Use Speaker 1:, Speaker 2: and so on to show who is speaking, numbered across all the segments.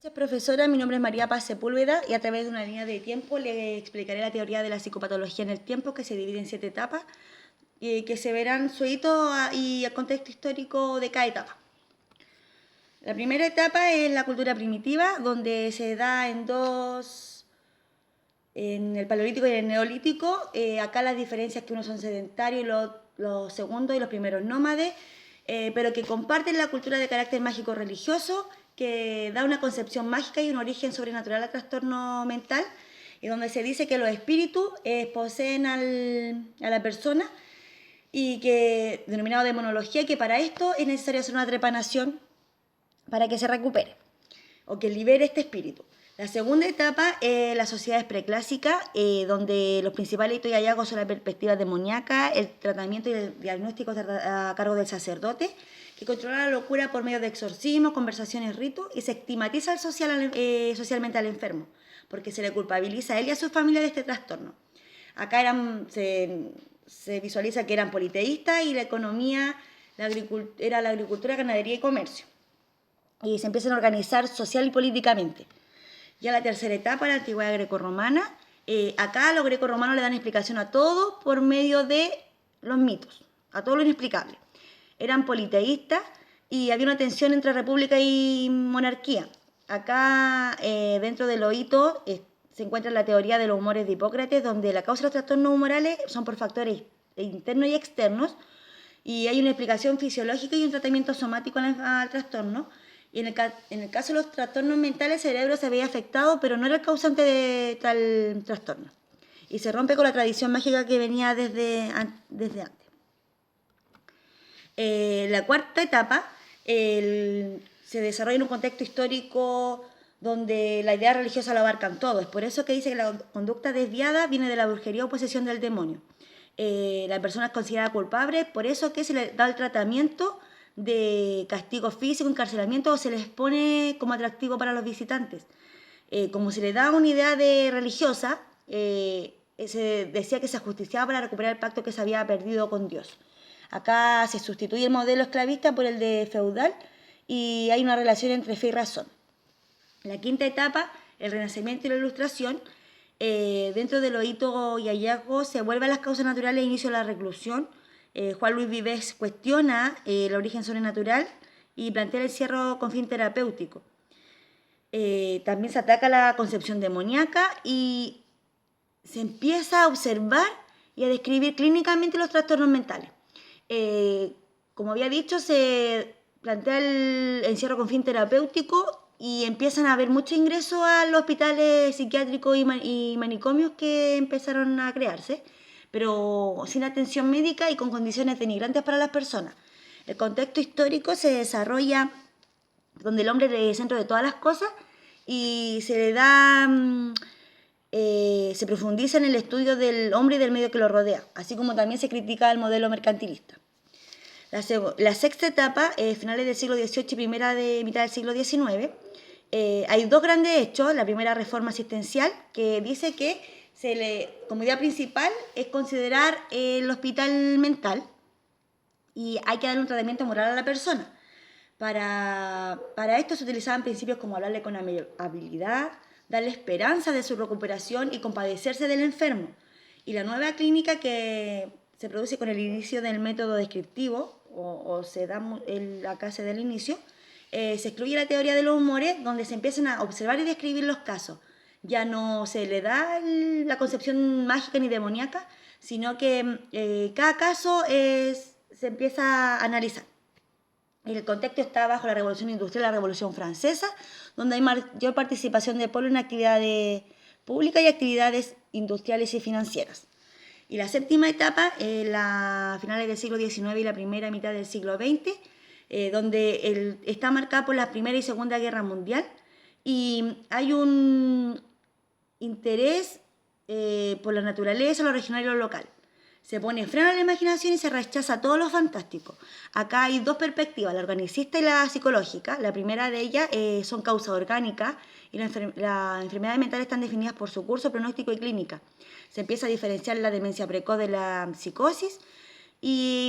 Speaker 1: Gracias, profesora. Mi nombre es María Paz Sepúlveda y a través de una línea de tiempo le explicaré la teoría de la psicopatología en el tiempo, que se divide en 7 etapas y que se verán su hito y el contexto histórico de cada etapa. La primera etapa es la cultura primitiva, donde se da en el paleolítico y en el neolítico. Acá las diferencias que unos son sedentarios y los segundos y los primeros nómades, pero que comparten la cultura de carácter mágico religioso, que da una concepción mágica y un origen sobrenatural al trastorno mental, y donde se dice que los espíritus poseen a la persona, y que denominado demonología, y que para esto es necesario hacer una trepanación para que se recupere o que libere este espíritu. La segunda etapa es las sociedades preclásicas, donde los principales hitos y hallazgos son la perspectiva demoníaca, el tratamiento y el diagnóstico a cargo del sacerdote, que controla la locura por medio de exorcismos, conversaciones, ritos, y se estigmatiza socialmente al enfermo, porque se le culpabiliza a él y a su familia de este trastorno. Acá se visualiza que eran politeístas y la economía era la agricultura, ganadería y comercio. Y se empiezan a organizar social y políticamente. Ya la tercera etapa, la antigüedad grecorromana. Acá los grecorromanos le dan explicación a todo por medio de los mitos, a todo lo inexplicable. Eran politeístas y había una tensión entre república y monarquía. Acá, dentro de los hitos, se encuentra la teoría de los humores de Hipócrates, donde la causa de los trastornos humorales son por factores internos y externos, y hay una explicación fisiológica y un tratamiento somático al trastorno. Y en el caso de los trastornos mentales, el cerebro se veía afectado, pero no era el causante de tal trastorno. Y se rompe con la tradición mágica que venía desde antes. La cuarta etapa se desarrolla en un contexto histórico donde la idea religiosa lo abarcan todo. Es por eso que dice que la conducta desviada viene de la brujería o posesión del demonio. La persona es considerada culpable, por eso que se le da el tratamiento de castigo físico, encarcelamiento, o se les pone como atractivo para los visitantes. Como se le da una idea de religiosa, se decía que se ajusticiaba para recuperar el pacto que se había perdido con Dios. Acá se sustituye el modelo esclavista por el de feudal y hay una relación entre fe y razón. La quinta etapa, el Renacimiento y la Ilustración. Dentro de los hitos y hallazgos se vuelve a las causas naturales e inicio de la reclusión. Juan Luis Vives cuestiona el origen sobrenatural y plantea el encierro con fin terapéutico. También se ataca la concepción demoníaca y se empieza a observar y a describir clínicamente los trastornos mentales. Como había dicho, se plantea el encierro con fin terapéutico y empiezan a haber mucho ingreso a los hospitales psiquiátricos y manicomios que empezaron a crearse, pero sin atención médica y con condiciones denigrantes para las personas. El contexto histórico se desarrolla donde el hombre es el centro de todas las cosas y se le da... se profundiza en el estudio del hombre y del medio que lo rodea, así como también se critica el modelo mercantilista. La sexta etapa, finales del siglo XVIII y mitad del siglo XIX, hay dos grandes hechos. La primera, reforma asistencial, que dice que como idea principal es considerar el hospital mental y hay que darle un tratamiento moral a la persona. Para esto se utilizaban principios como hablarle con habilidad, darle esperanza de su recuperación y compadecerse del enfermo. Y la nueva clínica que se produce con el inicio del método descriptivo, acá se da el inicio, se excluye la teoría de los humores, donde se empiezan a observar y describir los casos. Ya no se le da la concepción mágica ni demoníaca, sino que cada caso se empieza a analizar. El contexto está bajo la Revolución Industrial, la Revolución Francesa, donde hay mayor participación del pueblo en actividades públicas y actividades industriales y financieras. Y la séptima etapa, la finales del siglo XIX y la primera mitad del siglo XX, donde está marcada por la Primera y Segunda Guerra Mundial, y hay un interés por la naturaleza, lo regional y lo local. Se pone freno a la imaginación y se rechaza todo lo fantástico. Acá hay dos perspectivas, la organicista y la psicológica. La primera de ellas son causas orgánicas y las enfermedades mentales están definidas por su curso, pronóstico y clínica. Se empieza a diferenciar la demencia precoz de la psicosis y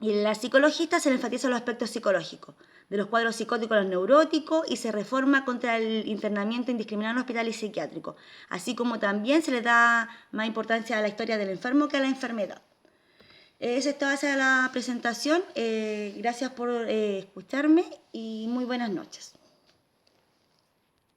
Speaker 1: en la psicologista se le enfatiza los aspectos psicológicos. de los cuadros psicóticos a los neuróticos y se reforma contra el internamiento indiscriminado en hospitales psiquiátricos, así como también se le da más importancia a la historia del enfermo que a la enfermedad. Esa es toda la presentación. Gracias por escucharme y muy buenas noches.